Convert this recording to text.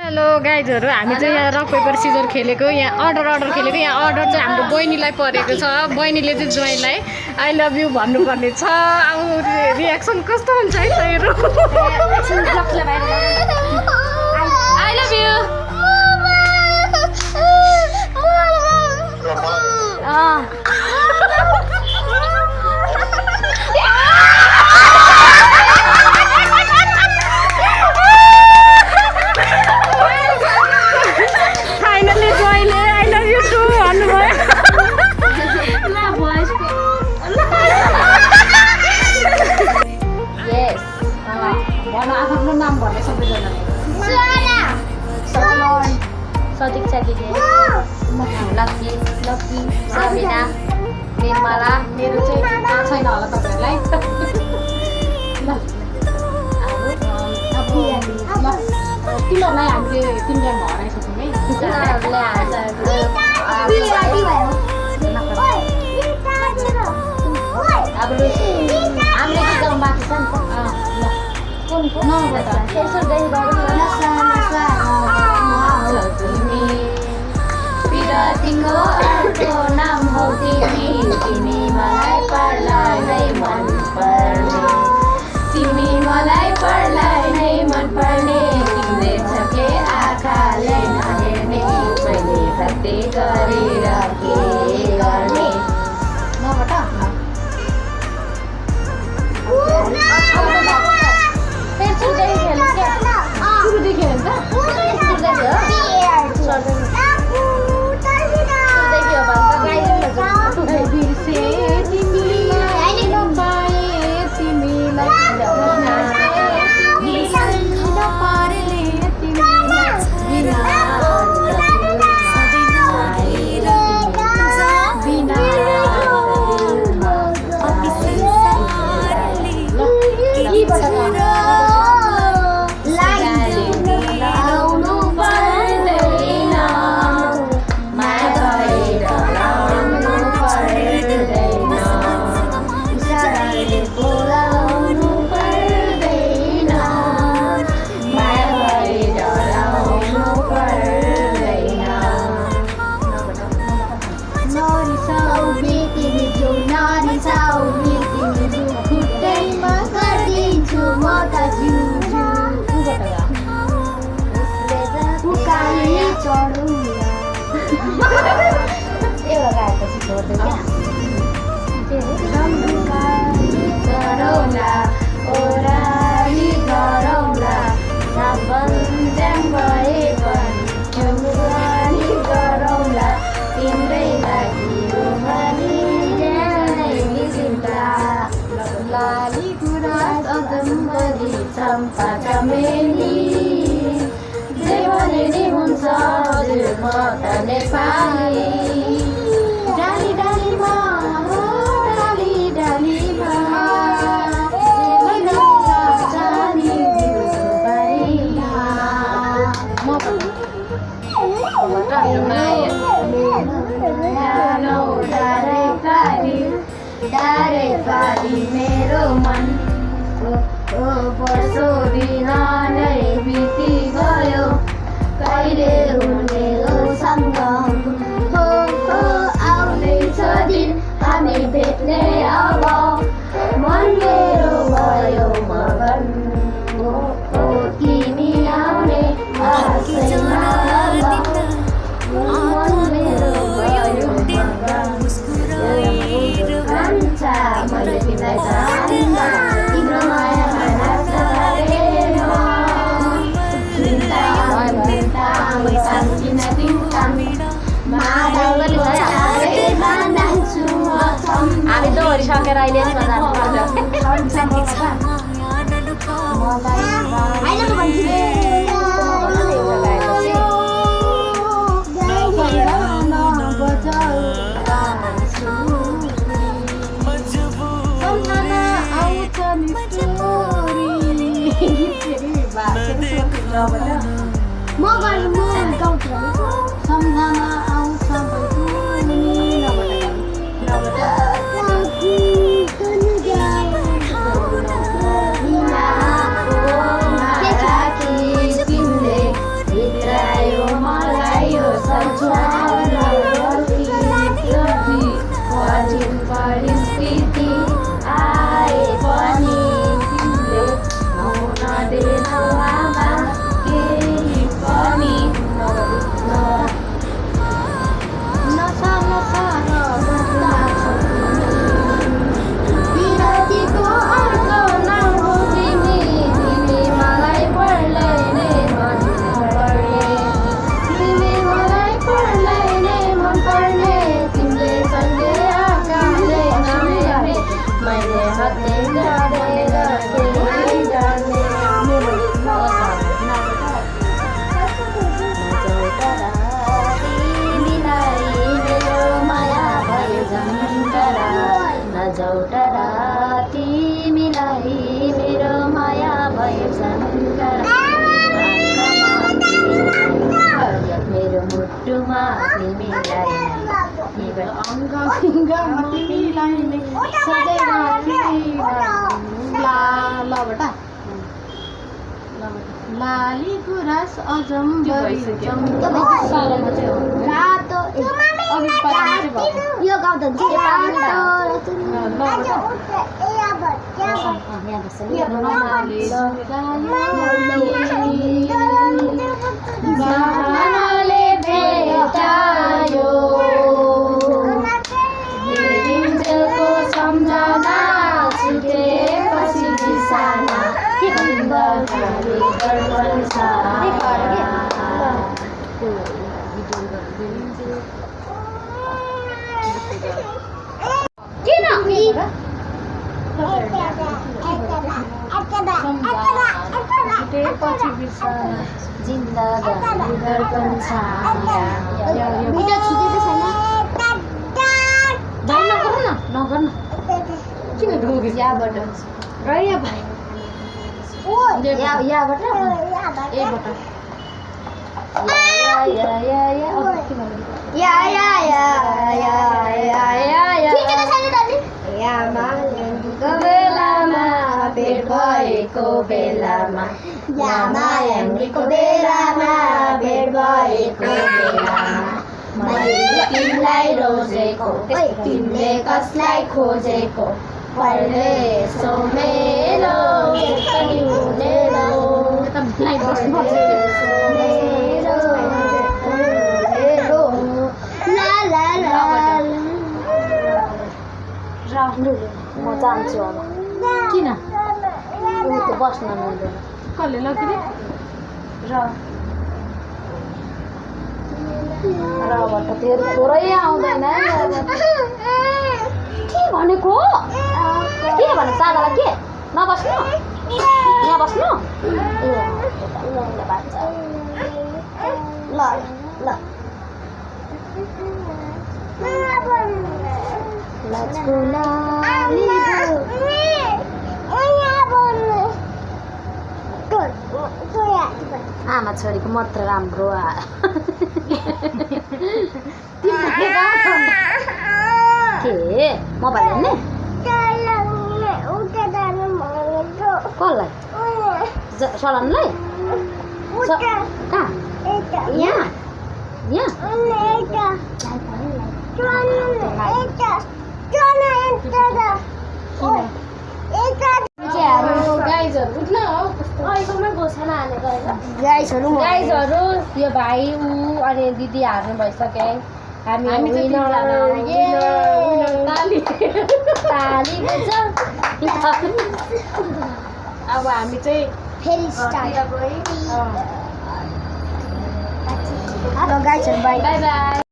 Hello गाइजहरू, हामी चाहिँ यहाँ रक पेपर सिजर खेलेको, यहाँ अर्डर खेलेको। यहाँ अर्डर चाहिँ हाम्रो बहिनीलाई परेको छ। बहिनीले चाहिँ ज्वाइँलाई आई लभ यु भन्नुपर्ने छ। अब रियाक्सन कस्तो हुन्छ है हेरौँ। I love you. सतीक्षा दिदी, लक्की, सबिना, निर्मला, मेरो चाहिँ थाहा छैन होला तपाईँहरूलाई। तिमीहरूलाई हामीले तिमीलाई हराइसक्यौँ है। तिनीहरूले हामीले गीत गाउनु बाँकी छ नि तिम्रो अर्को नाम हो तिमी, तिमी मलाई पर्लाई नै मन पर्ने, तिमी मलाई पर्लाई नै मन पर्ने, तिमीले छ के आँखाले नहेर्ने, मैले कति गरेर के गर्ने। मेरो मन वर्षौं दिन नै बिति गयो, कहिले हुने सँगम हो आउँदैछ दिन हामी भेट्ने अब, मन मेरो भयो मगन तिमी आउने आशैमा, मन मेरो भयो मगन मैले तिमीलाई जान्दा तिम्रो मायामा नाच्न थालेँ हामी दोहोरिसकेर अहिले सम्झना आउँछ तिमीले अङ्गमा तिमीलाई अङ्गमा तिमीलाई नै सधैँ लाली गुराँस अजम्बरी रातो यो गाउँदा गानाले भेटायो दिनको सम्झना छुटेपछि बिसाना जिन्दगी दर्पण छ किन छुटेपछि बिर्सना जिन्दगी दर्पण छ नगर्न किन ढोगे यहाँबाट यहाँबाट बेलामा भेट भएको बेलामा यामायाङ्गीको बेलामा भेट भएको बेलामा मैले तिमीलाई रोजेको तिमीले कसलाई खोजेको परदेशो मेरो म जान्छु अब किन उनीको बस्न मिल्दैन कसले लगिरे रबाट फेरि थोरै आउँदैन के भनेको के भने दादालाई के नबस्नु यहाँ बस्नु ल ल आमा छोरीको मात्र राम्रो के मोबाइल हेर्ने कसलाई सलनलाई कहाँ यहाँ गाइजहरू यो भाइ ऊ अनि दिदी हार्नु भइसक्यो हामी अब हामी चाहिँ फेरि गाइजहरू बाई बाई।